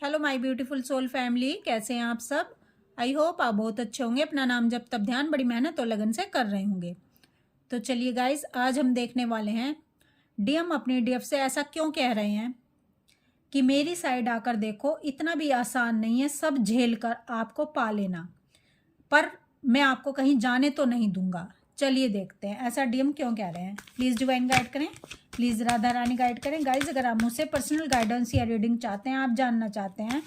Hello my beautiful soul family, कैसे हैं आप सब। आई होप आप बहुत अच्छे होंगे। अपना नाम जब तब ध्यान बड़ी मेहनत और लगन से कर रहे होंगे। तो चलिए गाइस, आज हम देखने वाले हैं डीएम अपनी डीएफ से ऐसा क्यों कह रहे हैं कि मेरी साइड आकर देखो, इतना भी आसान नहीं है सब झेल कर आपको पा लेना, पर मैं आपको कहीं जाने तो नहीं दूंगा। चलिए देखते हैं ऐसा डीएम क्यों कह रहे हैं। प्लीज़ डिवाइन गाइड करें, प्लीज़ राधा रानी गाइड करें। गाइज, अगर आप मुझसे पर्सनल गाइडेंस या रीडिंग चाहते हैं, आप जानना चाहते हैं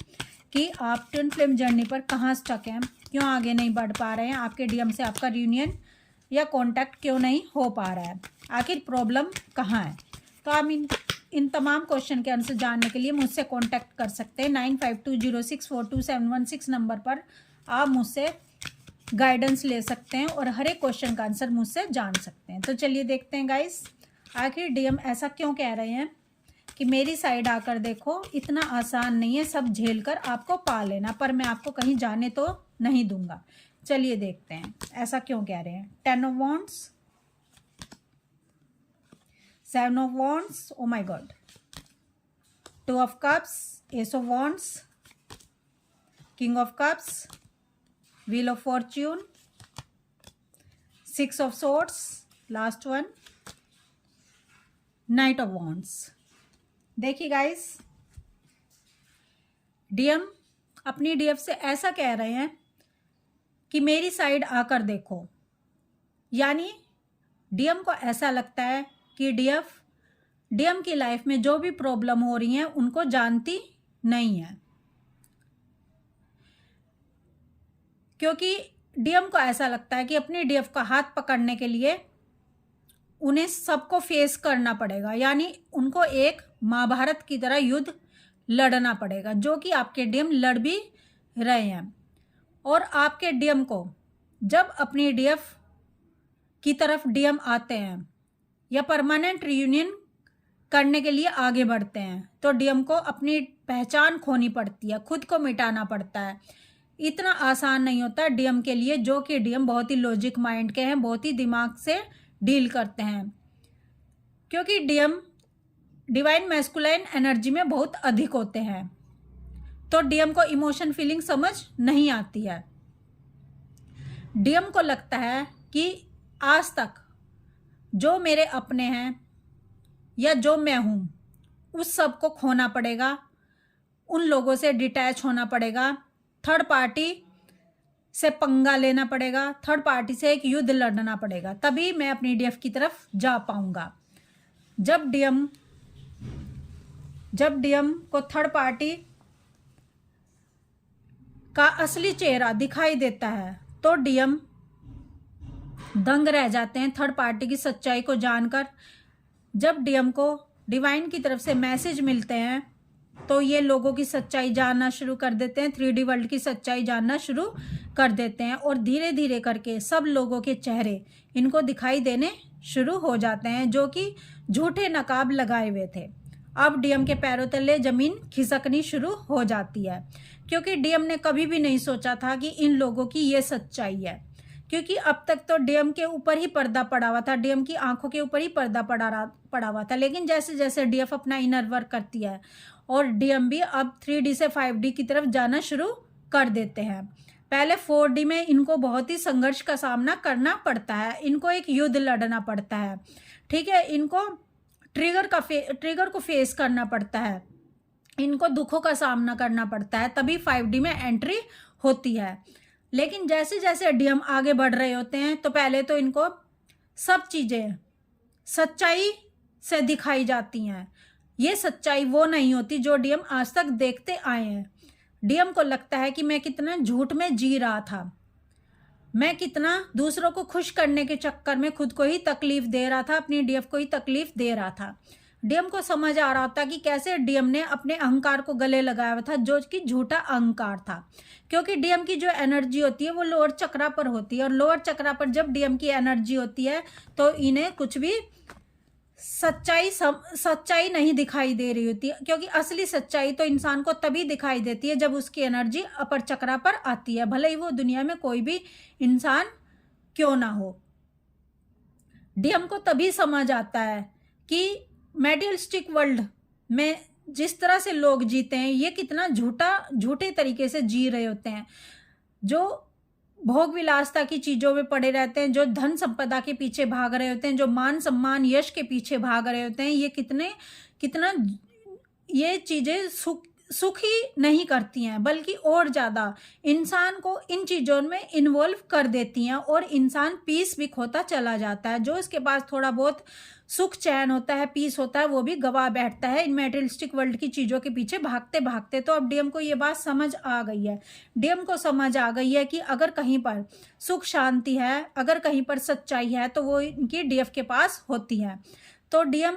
कि आप ट्विन फ्लेम जर्नी पर कहाँ स्टक हैं, क्यों आगे नहीं बढ़ पा रहे हैं, आपके डीएम से आपका रियूनियन या कॉन्टैक्ट क्यों नहीं हो पा रहा है, आखिर प्रॉब्लम कहाँ है, तो आप इन तमाम क्वेश्चन के आंसर जानने के लिए मुझसे कॉन्टैक्ट कर सकते हैं। 9520642716 नंबर पर आप मुझसे गाइडेंस ले सकते हैं और हर एक क्वेश्चन का आंसर मुझसे जान सकते हैं। तो चलिए देखते हैं गाइस, आखिर डीएम ऐसा क्यों कह रहे हैं कि मेरी साइड आकर देखो, इतना आसान नहीं है सब झेल कर आपको पा लेना, पर मैं आपको कहीं जाने तो नहीं दूंगा। चलिए देखते हैं ऐसा क्यों कह रहे हैं। 10 of wands, 7 of wands, oh my God, 2 of cups, S of wands, king of cups, wheel of Fortune, 6 of swords, last one, night of wands. देखिए गाइस, डीएम अपनी डीएफ से ऐसा कह रहे हैं कि मेरी साइड आकर देखो, यानी डीएम को ऐसा लगता है कि डीएम की लाइफ में जो भी प्रॉब्लम हो रही है उनको जानती नहीं है, क्योंकि डीएम को ऐसा लगता है कि अपनी डीएफ का हाथ पकड़ने के लिए उन्हें सबको फेस करना पड़ेगा, यानी उनको एक महाभारत की तरह युद्ध लड़ना पड़ेगा, जो कि आपके डीएम लड़ भी रहे हैं। और आपके डीएम को जब अपनी डीएफ की तरफ डीएम आते हैं या परमानेंट रियूनियन करने के लिए आगे बढ़ते हैं, तो डीएम को अपनी पहचान खोनी पड़ती है, खुद को मिटाना पड़ता है। इतना आसान नहीं होता डीएम के लिए, जो कि डीएम बहुत ही लॉजिक माइंड के हैं, बहुत ही दिमाग से डील करते हैं, क्योंकि डीएम डिवाइन मैस्कुलाइन एनर्जी में बहुत अधिक होते हैं, तो डीएम को इमोशन फीलिंग समझ नहीं आती है। डीएम को लगता है कि आज तक जो मेरे अपने हैं या जो मैं हूं, उस सब को खोना पड़ेगा, उन लोगों से डिटैच होना पड़ेगा, थर्ड पार्टी से पंगा लेना पड़ेगा, थर्ड पार्टी से एक युद्ध लड़ना पड़ेगा, तभी मैं अपनी डीएफ की तरफ जा पाऊंगा। जब डीएम को थर्ड पार्टी का असली चेहरा दिखाई देता है, तो डीएम दंग रह जाते हैं थर्ड पार्टी की सच्चाई को जानकर। जब डीएम को डिवाइन की तरफ से मैसेज मिलते हैं, तो ये लोगों की सच्चाई जानना शुरू कर देते हैं, 3D वर्ल्ड की सच्चाई जानना शुरू कर देते हैं, और धीरे धीरे करके सब लोगों के चेहरे इनको दिखाई देने शुरू हो जाते हैं, जो कि झूठे नकाब लगाए हुए थे। अब डीएम के पैरों तले जमीन खिसकनी शुरू हो जाती है, क्योंकि डीएम ने कभी भी नहीं सोचा था कि इन लोगों की ये सच्चाई है, क्योंकि अब तक तो डीएम के ऊपर ही पर्दा पड़ा हुआ था, डीएम की आंखों के ऊपर ही पर्दा पड़ा हुआ था। लेकिन जैसे जैसे डीएफ अपना इनर वर्क करती है और डीएम भी अब 3D से 5D की तरफ जाना शुरू कर देते हैं। पहले 4D में इनको बहुत ही संघर्ष का सामना करना पड़ता है, इनको एक युद्ध लड़ना पड़ता है, ठीक है, इनको ट्रिगर को फेस करना पड़ता है, इनको दुखों का सामना करना पड़ता है, तभी 5D में एंट्री होती है। लेकिन जैसे जैसे डीएम आगे बढ़ रहे होते हैं, तो पहले तो इनको सब चीज़ें सच्चाई से दिखाई जाती हैं। ये सच्चाई वो नहीं होती जो डीएम आज तक देखते आए हैं। डीएम को लगता है कि मैं कितना झूठ में जी रहा था, मैं कितना दूसरों को खुश करने के चक्कर में खुद को ही तकलीफ दे रहा था, अपनी डीएफ को ही तकलीफ दे रहा था। डीएम को समझ आ रहा था कि कैसे डीएम ने अपने अहंकार को गले लगाया हुआ था, जो कि झूठा अहंकार था, क्योंकि डीएम की जो एनर्जी होती है वो लोअर चक्रा पर होती है, और लोअर चक्रा पर जब डीएम की एनर्जी होती है तो इन्हें कुछ भी सच्चाई नहीं दिखाई दे रही होती है, क्योंकि असली सच्चाई तो इंसान को तभी दिखाई देती है जब उसकी एनर्जी अपर चक्रा पर आती है, भले ही वो दुनिया में कोई भी इंसान क्यों ना हो। डीएम को तभी समझ आता है कि मेटेरियलिस्टिक वर्ल्ड में जिस तरह से लोग जीते हैं ये कितना झूठे तरीके से जी रहे होते हैं, जो भोग विलासता की चीजों में पड़े रहते हैं, जो धन संपदा के पीछे भाग रहे होते हैं, जो मान सम्मान यश के पीछे भाग रहे होते हैं। ये कितना ये चीजें सुख ही नहीं करती हैं, बल्कि और ज़्यादा इंसान को इन चीज़ों में इन्वॉल्व कर देती हैं और इंसान पीस भी खोता चला जाता है। जो इसके पास थोड़ा बहुत सुख चैन होता है, पीस होता है, वो भी गवा बैठता है इन मेटेरियलिस्टिक वर्ल्ड की चीज़ों के पीछे भागते भागते। तो अब डीएम को ये बात समझ आ गई है। डीएम को समझ आ गई है कि अगर कहीं पर सुख शांति है, अगर कहीं पर सच्चाई है, तो वो इनकी डीएफ के पास होती है। तो डीएम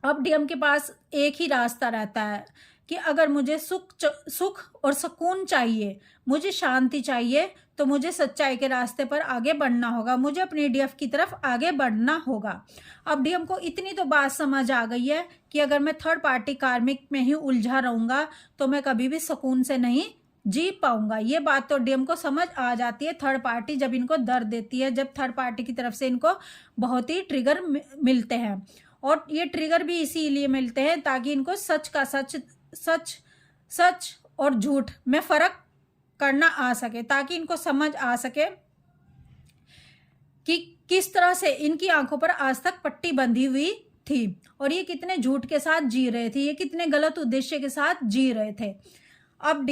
अब डीएम के पास एक ही रास्ता रहता है कि अगर मुझे सुख और सुकून चाहिए, मुझे शांति चाहिए, तो मुझे सच्चाई के रास्ते पर आगे बढ़ना होगा, मुझे अपनी डीएफ की तरफ आगे बढ़ना होगा। अब डीएम को इतनी तो बात समझ आ गई है कि अगर मैं थर्ड पार्टी कार्मिक में ही उलझा रहूँगा तो मैं कभी भी सुकून से नहीं जी पाऊंगा। ये बात तो डीएम को समझ आ जाती है। थर्ड पार्टी जब इनको दर्द देती है, जब थर्ड पार्टी की तरफ से इनको बहुत ही ट्रिगर मिलते हैं, और ये ट्रिगर भी इसीलिए मिलते हैं ताकि इनको सच का सच और झूठ में फर्क करना आ सके, ताकि इनको समझ आ सके कि किस तरह से इनकी आंखों पर आज तक पट्टी बंधी हुई थी और ये कितने झूठ के साथ जी रहे थे, ये कितने गलत उद्देश्य के साथ जी रहे थे। अब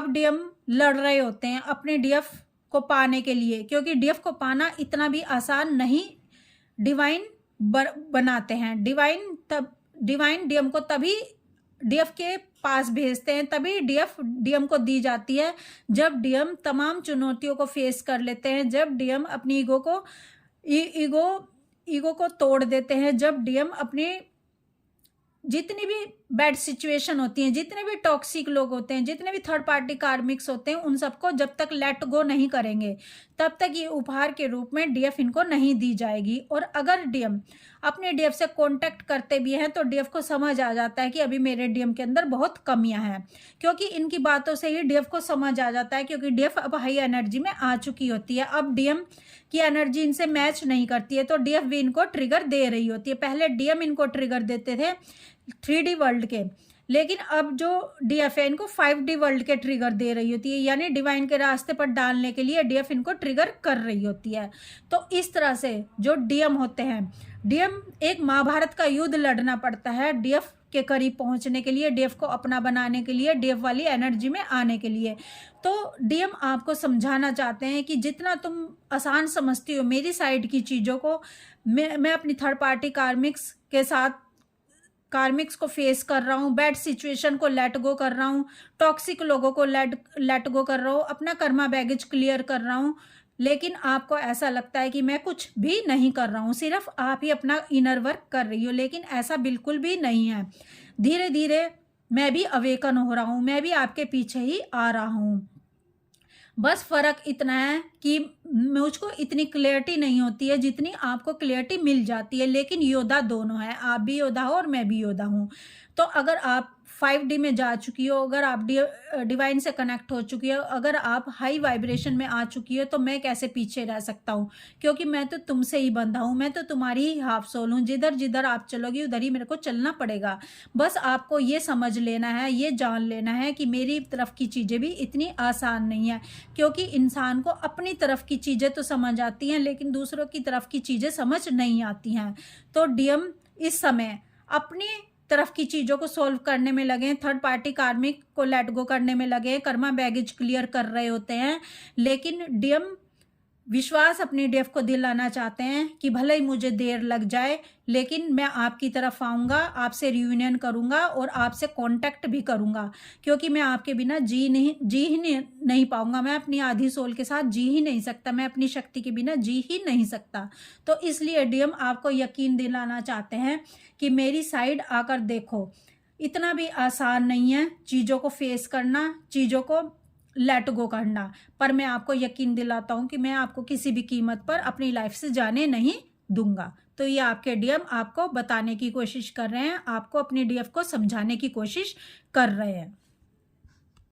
डीएम लड़ रहे होते हैं अपने डीएफ को पाने के लिए, क्योंकि डीएफ को पाना इतना भी आसान नहीं डिवाइन बनाते हैं। डिवाइन डीएम को तभी डीएफ के पास भेजते हैं, तभी डीएफ डीएम को दी जाती है जब डीएम तमाम चुनौतियों को फेस कर लेते हैं, जब डीएम अपनी ईगो को तोड़ देते हैं, जब डीएम अपनी जितनी भी बैड सिचुएशन होती हैं, जितने भी टॉक्सिक लोग होते हैं, जितने भी थर्ड पार्टी कार्मिक्स होते हैं, उन सबको जब तक लेट गो नहीं करेंगे तब तक ये उपहार के रूप में डीएफ इनको नहीं दी जाएगी। और अगर डीएम अपने डीएफ से कांटेक्ट करते भी हैं तो डीएफ को समझ आ जाता है कि अभी मेरे डीएम के अंदर बहुत कमियां हैं, क्योंकि इनकी बातों से ही डीएफ को समझ आ जाता है, क्योंकि डीएफ अब हाई एनर्जी में आ चुकी होती है। अब डीएम की एनर्जी इनसे मैच नहीं करती है, तो डीएफ भी इनको ट्रिगर दे रही होती है। पहले डीएम इनको ट्रिगर देते थे 3D वर्ल्ड के, लेकिन अब जो डीएफ है इनको 5D वर्ल्ड के ट्रिगर दे रही होती है, यानी डिवाइन के रास्ते पर डालने के लिए डीएफ इनको ट्रिगर कर रही होती है। तो इस तरह से जो डीएम होते हैं, डीएम एक महाभारत का युद्ध लड़ना पड़ता है डीएफ के करीब पहुंचने के लिए, डीएफ को अपना बनाने के लिए, डीएफ वाली एनर्जी में आने के लिए। तो डीएम आपको समझाना चाहते हैं कि जितना तुम आसान समझती हो मेरी साइड की चीज़ों को, मैं अपनी थर्ड पार्टी कार्मिक्स को फेस कर रहा हूँ, बैड सिचुएशन को लेट गो कर रहा हूँ, टॉक्सिक लोगों को लेट गो कर रहा हूँ, अपना कर्मा बैगेज क्लियर कर रहा हूँ, लेकिन आपको ऐसा लगता है कि मैं कुछ भी नहीं कर रहा हूँ, सिर्फ आप ही अपना इनर वर्क कर रही हो, लेकिन ऐसा बिल्कुल भी नहीं है। धीरे धीरे मैं भी अवेकन हो रहा हूँ, मैं भी आपके पीछे ही आ रहा हूँ। बस फ़र्क इतना है कि मुझको इतनी क्लियरिटी नहीं होती है जितनी आपको क्लियरिटी मिल जाती है, लेकिन योद्धा दोनों है, आप भी योद्धा हो और मैं भी योद्धा हूँ। तो अगर आप 5D में जा चुकी हो, अगर आप डिवाइन से कनेक्ट हो चुकी हो, अगर आप हाई वाइब्रेशन में आ चुकी हो, तो मैं कैसे पीछे रह सकता हूँ, क्योंकि मैं तो तुमसे ही बंधा हूँ, मैं तो तुम्हारी ही हाफ सोल हूँ। जिधर जिधर आप चलोगी उधर ही मेरे को चलना पड़ेगा। बस आपको ये समझ लेना है, ये जान लेना है कि मेरी तरफ की चीज़ें भी इतनी आसान नहीं है, क्योंकि इंसान को अपनी तरफ की चीज़ें तो समझ आती हैं, लेकिन दूसरों की तरफ की चीज़ें समझ नहीं आती हैं। तो डीएम इस समय अपनी तरफ की चीज़ों को सॉल्व करने में लगे, थर्ड पार्टी कार्मिक को लेट गो करने में लगे, कर्मा बैगेज क्लियर कर रहे होते हैं, लेकिन डीएम विश्वास अपनी डीएफ को दिलाना चाहते हैं कि भले ही मुझे देर लग जाए, लेकिन मैं आपकी तरफ आऊँगा, आपसे रियूनियन करूँगा और आपसे कांटेक्ट भी करूँगा, क्योंकि मैं आपके बिना जी ही नहीं पाऊँगा। मैं अपनी आधी सोल के साथ जी ही नहीं सकता, मैं अपनी शक्ति के बिना जी ही नहीं सकता। तो इसलिए डीएम आपको यकीन दिलाना चाहते हैं कि मेरी साइड आकर देखो, इतना भी आसान नहीं है चीज़ों को फेस करना, चीज़ों को लेट गो करना, पर मैं आपको यकीन दिलाता हूँ कि मैं आपको किसी भी कीमत पर अपनी लाइफ से जाने नहीं दूंगा। तो ये आपके डीएम आपको बताने की कोशिश कर रहे हैं, आपको अपनी डीएफ को समझाने की कोशिश कर रहे हैं।